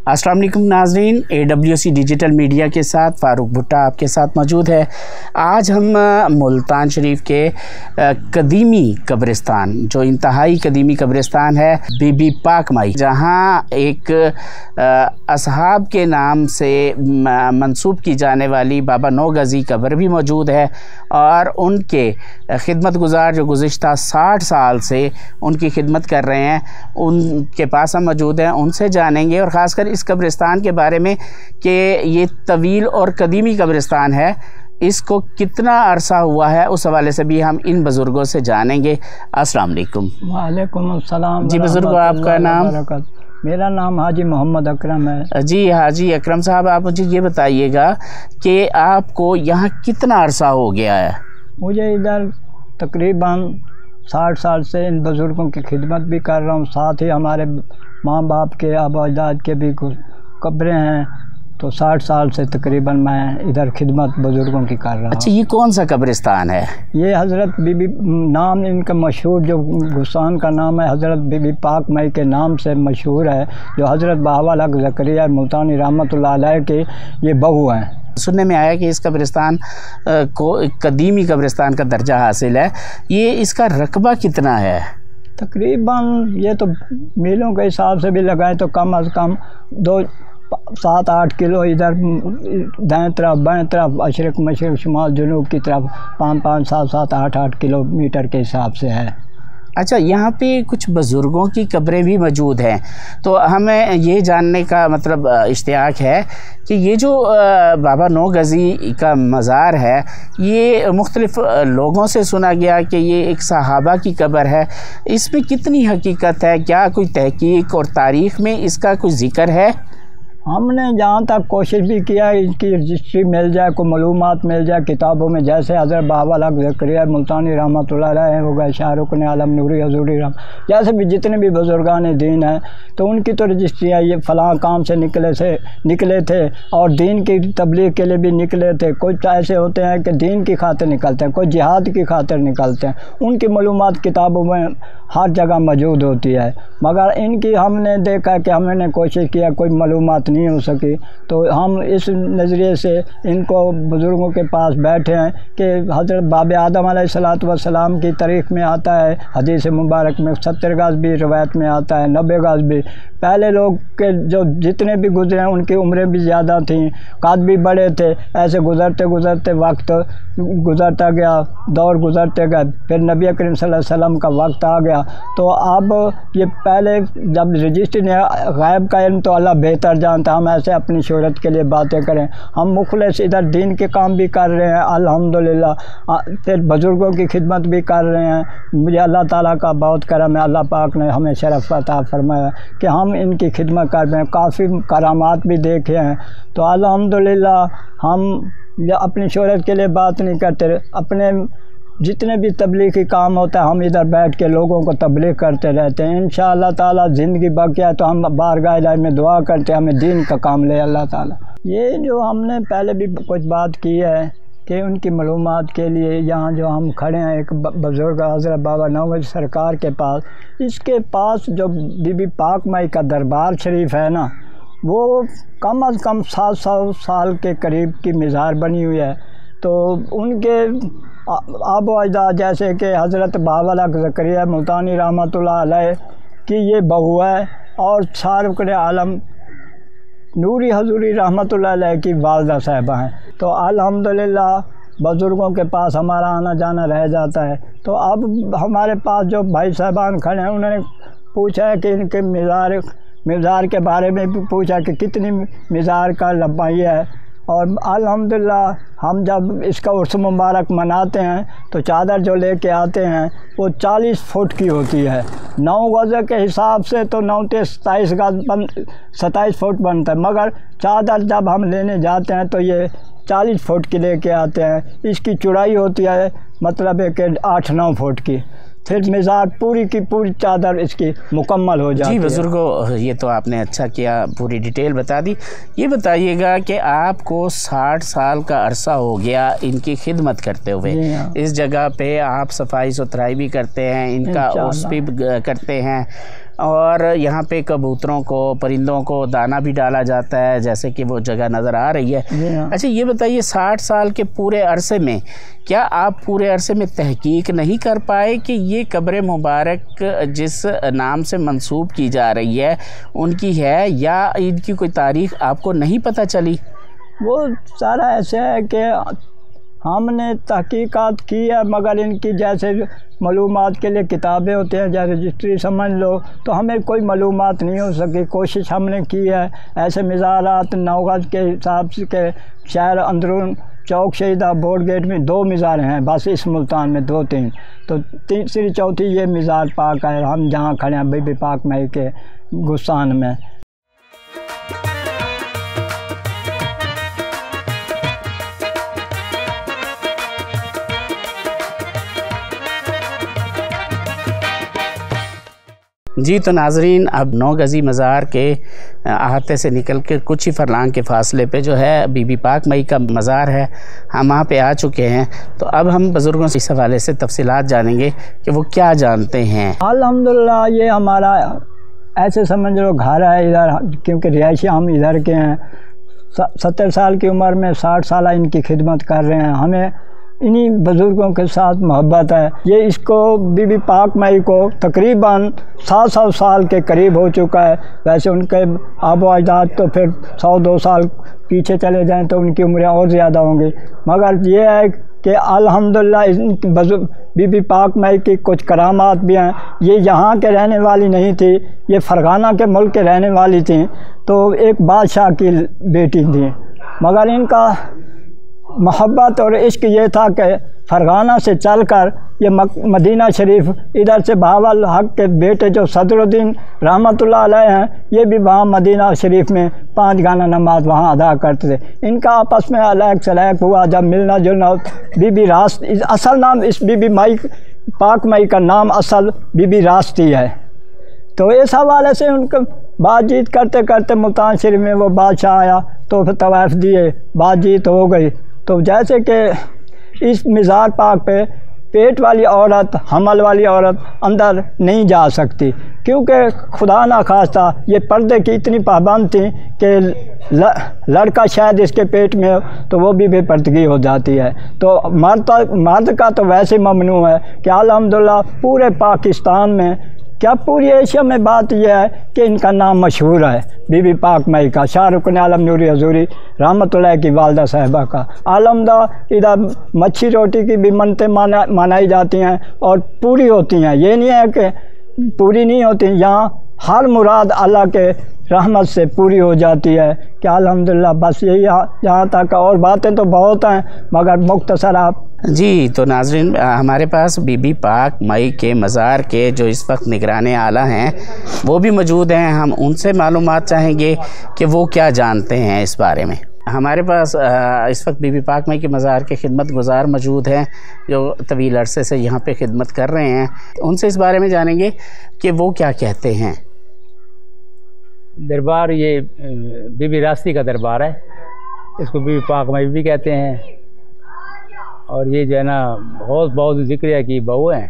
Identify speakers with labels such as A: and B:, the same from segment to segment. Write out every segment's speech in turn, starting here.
A: अस्सलाम वालेकुम नाज़रीन, AWC डिजिटल मीडिया के साथ फ़ारूक भुट्टा आपके साथ मौजूद है। आज हम मुल्तान शरीफ के कदीमी कब्रिस्तान, जो इंतहाई कदीमी कब्रिस्तान है बीबी पाक माई, जहाँ एक असहाब के नाम से मंसूब की जाने वाली बाबा नौ गज़ी कब्र भी मौजूद है और उनके खिदमत गुज़ार जो गुज़िश्ता 60 साल से उनकी खिदमत कर रहे हैं, उनके पास हम मौजूद हैं। उनसे जानेंगे और ख़ासकर इस कब्रिस्तान के बारे में कि ये तवील और कदीमी कब्रिस्तान है, इसको कितना अरसा हुआ है, उस हवाले से भी हम इन बुज़ुर्गों से जानेंगे। अस्सलाम वालेकुम।
B: वालेकुम अस्सलाम।
A: जी बुज़ुर्गो, आपका नाम?
B: मेरा नाम हाजी मोहम्मद अकरम है।
A: जी हाजी अकरम साहब, आप मुझे ये बताइएगा कि आपको यहाँ कितना अरसा हो गया है?
B: मुझे इधर तकरीबन 60 साल से इन बुज़ुर्गों की खिदमत भी कर रहा हूँ, साथ ही हमारे माँ बाप के आबा अजदाद के भी कब्रें हैं, तो 60 साल से तकरीबन मैं इधर खिदमत बुज़ुर्गों की कर रहा हूँ।
A: अच्छा, ये कौन सा कब्रिस्तान है? ये
B: हज़रत बीबी, नाम इनका मशहूर जो गुस्तान का नाम है हज़रत बीबी पाक माई के नाम से मशहूर है, जो हज़रत बाबा लग ज़करिया मुल्तानी रहमतुल्लाह अलैह के ये बहू हैं।
A: सुनने में आया कि इस कब्रिस्तान को कदीमी कब्रिस्तान का दर्जा हासिल है। ये इसका रकबा कितना है?
B: तकरीबन ये तो मीलों के हिसाब से भी लगाएं तो कम अज़ कम 7-8 किलो इधर दाएँ तरफ बाएँ तरफ, अशरक मशरक शुमाल जनूब की तरफ 5-5, 7-7, 8-8 किलोमीटर के हिसाब से है।
A: अच्छा, यहाँ पे कुछ बुज़ुर्गों की कब्रें भी मौजूद हैं, तो हमें ये जानने का मतलब इश्तियाक है कि ये जो बाबा नौ गज़ी का मज़ार है, ये मुख्तलिफ़ लोगों से सुना गया कि ये एक सहाबा की कब्र है, इसमें कितनी हकीकत है? क्या कोई तहकीक और तारीख़ में इसका कोई ज़िक्र है?
B: हमने जहाँ तक कोशिश भी किया इसकी रजिस्ट्री मिल जाए, कोई मालूमात मिल जाए किताबों में, जैसे हज़रत बाबा लग ज़करिया मुल्तानी रहमतुल्लाह अलैह हो गए, शाहरुख ने आलम नूरी हजूरी रहम, जैसे भी जितने भी बुज़ुर्गान दीन हैं, तो उनकी तो रजिस्ट्रियाँ ये फ़लाँ काम से निकले थे और दीन की तबलीग के लिए भी निकले थे। कुछ ऐसे होते हैं कि दीन की खातिर निकलते हैं, कोई जिहाद की खातिर निकलते हैं, उनकी मालूमात किताबों में हर जगह मौजूद होती है, मगर इनकी हमने देखा कि हमने कोशिश किया कोई मालूमात नहीं हो सकी, तो हम इस नज़रिए से इनको बुज़ुर्गों के पास बैठे हैं कि हज़रत बाब आदम अलैहिस्सलातु वस्सलाम की तारीख़ में आता है, हदीस मुबारक में 70 गज़ भी रवायत में आता है, 90 गज़ भी। पहले लोग के जो जितने भी गुजरे हैं उनकी उम्रें भी ज़्यादा थीं, कद भी बड़े थे। ऐसे गुज़रते गुज़रते वक्त गुज़रता गया, दौर गुज़रते गए, फिर नबी करीम सल्लल्लाहु अलैहि वसल्लम का वक्त आ गया। तो अब ये पहले जब रजिस्ट्री ने गायब का इल्म तो अल्लाह बेहतर जानता, हम ऐसे अपनी शोहरत के लिए बातें करें, हम मुखलिस इधर दीन के काम भी कर रहे हैं अल्हम्दुलिल्लाह, फिर बुज़ुर्गों की खिदमत भी कर रहे हैं। मुझे अल्लाह ताला का बहुत करम है, अल्लाह पाक ने हमें शरफ़ अता फरमाया कि हम इनकी खिदमत कर रहे हैं, काफ़ी करामात भी देखे हैं। तो अल्हम्दुलिल्लाह हम अपनी शोहरत के लिए बात नहीं करते, अपने जितने भी तबलीगी काम होता है हम इधर बैठ के लोगों को तबलीग करते रहते हैं। इंशाअल्लाह ताला ज़िंदगी बाकी है तो हम बारगाह इलाही में दुआ करते हैं हमें दीन का काम ले अल्लाह ताला। ये जो हमने पहले भी कुछ बात की है कि उनकी मालूमात के लिए यहाँ जो हम खड़े हैं, एक बुज़ुर्ग हज़रत बाबा नौ गज़ी सरकार के पास, इसके पास जो बीबी पाक माई का दरबार शरीफ है ना, वो कम अज़ कम 700 साल के करीब की मज़ार बनी हुई है। तो उनके आबो अजदाद जैसे कि हज़रत बाबा लग ज़करिया मुल्तानी रहमतुल्लाह अलैह की ये बहू है और शाहरुख ने आलम नूरी हजूरी रहमतुल्लाह अलैह की वालदा साहिबा हैं। तो अल्हम्दुलिल्लाह बुज़ुर्गों के पास हमारा आना जाना रह जाता है। तो अब हमारे पास जो भाई साहबान खड़े हैं उन्होंने पूछा है कि इनके मज़ार के बारे में भी पूछा कि कितनी मज़ार का लंबाई है, और अल्हम्दुलिल्लाह हम जब इसका उर्स मुबारक मनाते हैं तो चादर जो लेके आते हैं वो 40 फुट की होती है। 9 गज़ के हिसाब से तो 9 से 27 फुट बनता है, मगर चादर जब हम लेने जाते हैं तो ये 40 फुट की लेके आते हैं। इसकी चौड़ाई होती है मतलब है कि 8-9 फुट की। फिर मज़ार पूरी की पूरी चादर इसकी मुकम्मल हो जाती है।
A: जी बुज़ुर्गों, ये तो आपने अच्छा किया, पूरी डिटेल बता दी। ये बताइएगा कि आपको 60 साल का अरसा हो गया इनकी खिदमत करते हुए, इस जगह पे आप सफाई सुथराई भी करते हैं, इनका उर्स भी करते हैं, اور یہاں پہ کبوتروں کو پرندوں کو دانہ بھی ڈالا جاتا ہے جیسے کہ وہ جگہ نظر آ رہی ہے. اچھا یہ بتائیے 60 سال کے پورے عرصے میں کیا آپ پورے عرصے میں تحقیق نہیں کر پائے کہ یہ قبر مبارک جس نام سے منسوب کی جا رہی ہے ان کی ہے یا ان کی کوئی تاریخ آپ کو نہیں پتہ چلی؟
B: وہ سارا ایسے ہے کہ ہم نے تحقیقات کی ہے مگر ان کی جیسے معلومات کے لیے کتابیں ہوتے ہیں جیسے رجسٹری سمجھ لو تو ہمیں کوئی معلومات نہیں ہو سکی. کوشش ہم نے کی ہے ایسے مزارات نوگز کے حساب سے کہ شہر اندرون چوک شہیدہ بورڈ گیٹ میں 2 مزار ہیں بس اس ملتان میں 2-3 تو تیسری چوتھی یہ مزار پاک ہے ہم جہاں کھڑے ہیں بی بی پاک مئی کے گستان میں.
A: جی تو ناظرین اب 9 گزی مزار کے احاطے سے نکل کے کچھ ہی فرلانگ کے فاصلے پہ جو ہے بی بی پاک مئی کا مزار ہے. ہم وہاں پہ آ چکے ہیں تو اب ہم بزرگوں سے اس حوالے سے تفصیلات جانیں گے کہ وہ کیا جانتے ہیں.
B: الحمدللہ یہ ہمارا ایسے سمجھ لو گھر ہے ادھر کیونکہ رہائشی ہم ادھر کے ہیں. 70 سال کی عمر میں 60 سالہ ان کی خدمت کر رہے ہیں. ہمیں انہی بزرگوں کے ساتھ محبت ہے. یہ اس کو بی بی پاک مئی کو تقریباً 700 سال کے قریب ہو چکا ہے. ویسے ان کے آب و اجداد تو پھر 100-200 سال پیچھے چلے جائیں تو ان کی عمریں اور زیادہ ہوں گی مگر یہ ہے کہ الحمدللہ بی بی پاک مئی کی کچھ کرامات بھی ہیں. یہ یہاں کے رہنے والی نہیں تھی یہ فرغانہ کے ملک کے رہنے والی تھیں تو ایک بادشاہ کی بیٹی تھیں مگر ان کا محبت اور عشق یہ تھا کہ فرغانہ سے چل کر یہ مدینہ شریف ادھر سے بہاول حق کے بیٹے جو صدر الدین رحمۃ اللہ علیہ ہیں یہ بھی وہاں مدینہ شریف میں 5 گانا نماز وہاں ادا کرتے تھے. ان کا آپس میں علیق سلیق ہوا جب ملنا جلنا. بی بی راست اصل نام اس بی بی مئی پاک مئی کا نام اصل بی بی راستی ہے. تو اس حوالے سے ان کو بات چیت کرتے کرتے ملتان شریف میں وہ بادشاہ آیا تو پھر طوائف دیے بات چیت ہو گئی. تو جیسے کہ اس مزار پاک پہ پیٹ والی عورت حمل والی عورت اندر نہیں جا سکتی کیونکہ خدا نخواستہ یہ پردے کی اتنی پابند تھی کہ لڑکا شاید اس کے پیٹ میں ہو تو وہ بھی بے پردگی ہو جاتی ہے. تو مرد کا تو ویسے ممنوع ہے کہ الحمدللہ پورے پاکستان میں کیا پوری ایشیا میں بات یہ ہے کہ ان کا نام مشہور ہے بی بی پاک مئی کا. شاہ رکن عالم نوری حضوری رحمۃ اللہ کی والدہ صاحبہ کا علمدہ ادھر مچھی روٹی کی بھی منتیں منائی جاتی ہیں اور پوری ہوتی ہیں. یہ نہیں ہے کہ پوری نہیں ہوتی یہاں ہر مراد اللہ کے رحمت سے پوری ہو جاتی ہے کہ الحمدللہ. بس یہی یہاں تک اور باتیں تو بہت ہیں مگر مختصر آپ.
A: جی تو ناظرین ہمارے پاس بی بی پاک مئی کے مزار کے جو اس وقت نگران اعلیٰ ہیں وہ بھی موجود ہیں. ہم ان سے معلومات چاہیں گے کہ وہ کیا جانتے ہیں اس بارے میں. ہمارے پاس اس وقت بی بی پاک مئی کے مزار کے خدمت گزار موجود ہیں جو طویل عرصے سے یہاں پہ خدمت کر رہے ہیں. ان سے اس بارے میں جانیں گے کہ وہ کیا کہتے ہیں.
C: دربار یہ بی بی راستی کا دربار ہے. اس کو بی بی پاک مئی بھی کہتے ہیں اور یہ جو ہے نا بہت ذکریہ کی بہو ہیں.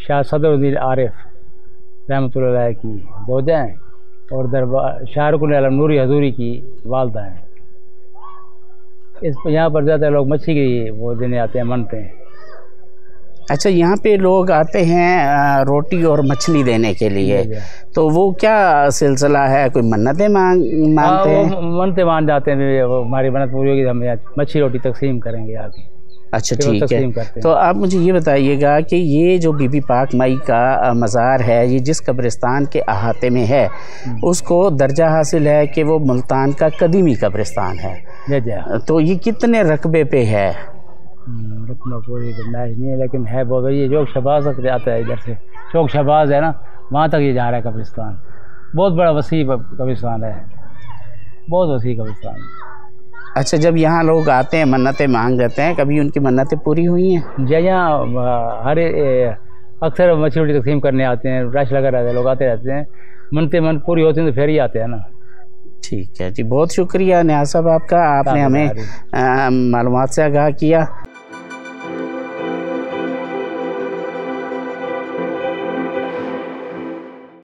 C: شاہ صدر الدین عارف رحمۃ اللہ علیہ کی زوجہ ہیں اور دربار شاہ رکن عالم نوری حضوری کی والدہ ہیں. یہاں پر زیادہ لوگ مچھی کی وہ دینے آتے ہیں منتے ہیں.
A: اچھا یہاں پہ لوگ آتے ہیں روٹی اور مچھلی دینے کے لیے تو وہ کیا سلسلہ ہے؟ کوئی منتیں مانتے ہیں؟
C: منتیں مان جاتے ہیں وہ ہماری منت پوری ہوگی ہم مچھی روٹی تقسیم کریں گے آگے.
A: اچھا ٹھیک ہے. تو آپ مجھے یہ بتائیے گا کہ یہ جو بی بی پاک مئی کا مزار ہے یہ جس قبرستان کے احاطے میں ہے اس کو درجہ حاصل ہے کہ وہ ملتان کا قدیمی قبرستان ہے. تو یہ کتنے رقبے پہ ہے؟
C: رقبہ پوری میچ نہیں ہے لیکن ہے بہت بڑی. یہ چوک شہباز تک جاتا ہے ادھر سے چوک شہباز ہے نا وہاں تک یہ جا رہا ہے قبرستان. بہت بڑا وسیع قبرستان ہے بہت وسیع قبرستان.
A: اچھا جب یہاں لوگ آتے ہیں منتیں مانگ جاتے ہیں کبھی ان کی منتیں پوری ہوئی ہیں؟
C: جی یہاں ہر اکثر مچھلی روٹی تقسیم کرنے آتے ہیں. رش لگا رہتا ہے لوگ آتے رہتے ہیں. من پوری ہوتی ہیں تو پھر ہی آتے ہیں نا.
A: ٹھیک ہے جی بہت شکریہ نیاز صاحب آپ کا. آپ نے ہمیں معلومات سے آگاہ کیا.